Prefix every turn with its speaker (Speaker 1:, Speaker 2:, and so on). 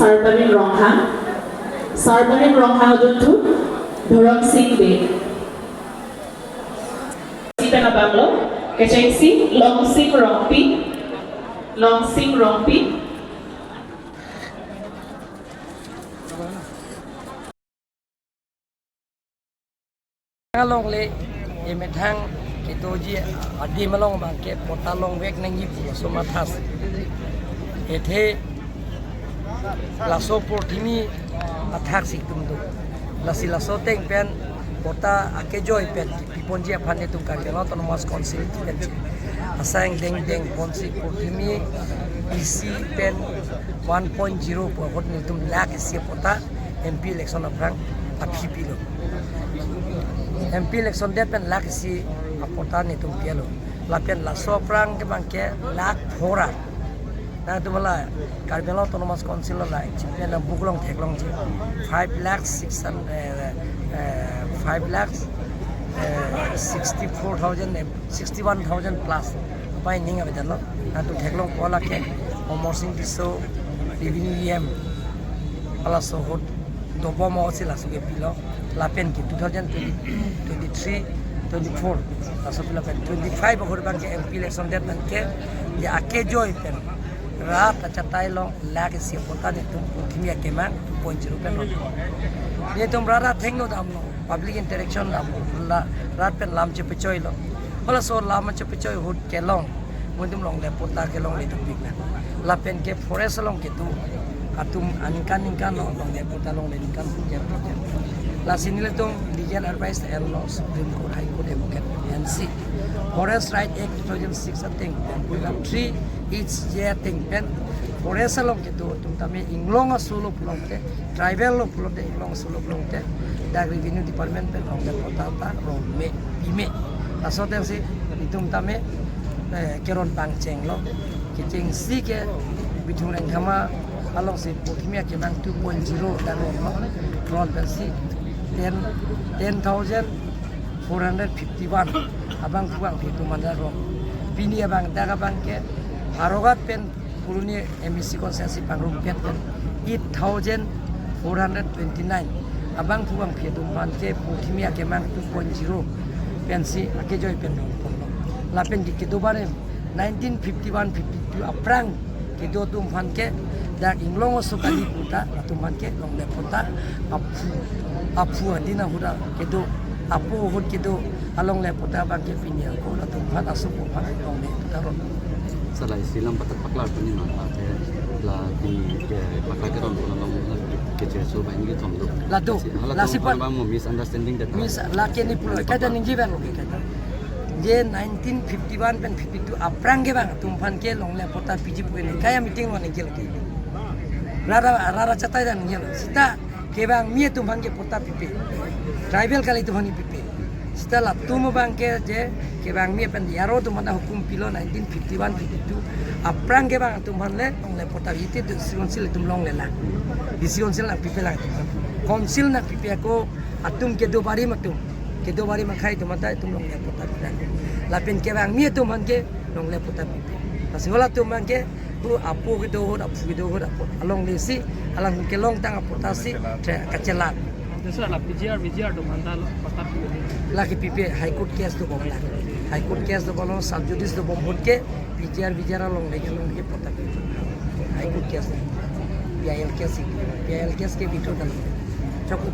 Speaker 1: Sarbarin Ronghang. Sarbarin Ronghang Duntu, Dhorong Singh Be. Sita na Banglo, Kachengsi, Long Sing Rongpi, Long Sing Rongpi.
Speaker 2: Long le emetang kitoji adi malong bangke potalong wek nengi somathas ethe laso portimi athak siktumdu lasi laso teng pen pota akejoy pen piponji aphane tum kangelo autonomous council pen asang deng deng ponsi portimi isi pen 1.0 por ni tum lak isi pota MP election aprang aphipi lo MP election de pen lak isi apota ni tum pialo la pen la soprang ke bangke lak phora na tu mala Karbela autonomous council la pen la buklong theklong je 5 lakhs 64,000 61,000 plus pai ninga bedan lo na tu theklong kola ke omosing diso revenue ala sohot dobo mo sila suge pilo la pen ki 2023 24 aso pila pen 25 hor bang ke MP election det ban ke ya ake joy pen rat achatai lo lag si pota ni tum kimia keman 2.0 pen ye tum rara thengno dam no public interaction dam la rat pen lam che pechoy lo hola so lam che pechoy hut kelong mundum long le pota kelong le tum big na la pen ke forest long ke tu atum ankan lo long le pota long le kan punya la sinile tong legal advice and law Supreme Court High Court advocate NC Forest Right Act 2006 thing we have 3 each year thing pen forest long ke tu tum tame inglong solo pulong te tribal lo pulong te inglong solo pulong te da revenue department pen long le pota ta ro me ime aso ten si itum tame keron pang cheng lo ke cheng si ke bitung reng kama along si pokimia ke bang 2.0 dan lo ron pen si 10,451 abang puang pitu mandaro bini abang daga bangke harogat pen puruni emisi konsensi pangrum pen 8,429 abang puang pitu mandke pukimia kemang 2.0 pensi akejoy pen la pen di kedubare 1951-52 aprang kedo tum fanke dak inglongo sukali puta tum fanke long le puta apu adina huda kedo apu hud kedo along le puta bangke pinya ko tum fan asu ko fan long le puta ron
Speaker 3: salai silam patak paklar puni ma ate la di paklar ke ron long ke cheso ba ni thom do
Speaker 2: la do la sipan
Speaker 3: ba mo misunderstanding that
Speaker 2: mis la ke ni pulo kada ningi ban lo kada je 1951 pen 52 aprang ge bang tum fan ke long le puta piji puene kaya meeting lo ni ke rara chatai dan ni sita ke bang mie tum fan ke puta pipe tribal kali tu hani pipe setelah tum bang ke je ke bang mie pen yaro tum mana hukum pilo 1951 52 aprang ke bang tum fan le long le puta ite de sionsil tum long le la di sionsil na pipe la konsil na pipe ko atum ke do bari matum ke do bari makai tum mata tum long le puta pipe la pen ke bang mie tum fan ke long le puta pipe pasihola tum bang ke tu apu ke do hod apu ke do hod along le si alang ke long tang apotasi kacelat
Speaker 4: Desa la PGR do mandalo patap
Speaker 2: lagi pipi high court case do bom la high court case do bom sub judice do bom hod ke PGR long le pota high court case PIL case ke bito dal chakku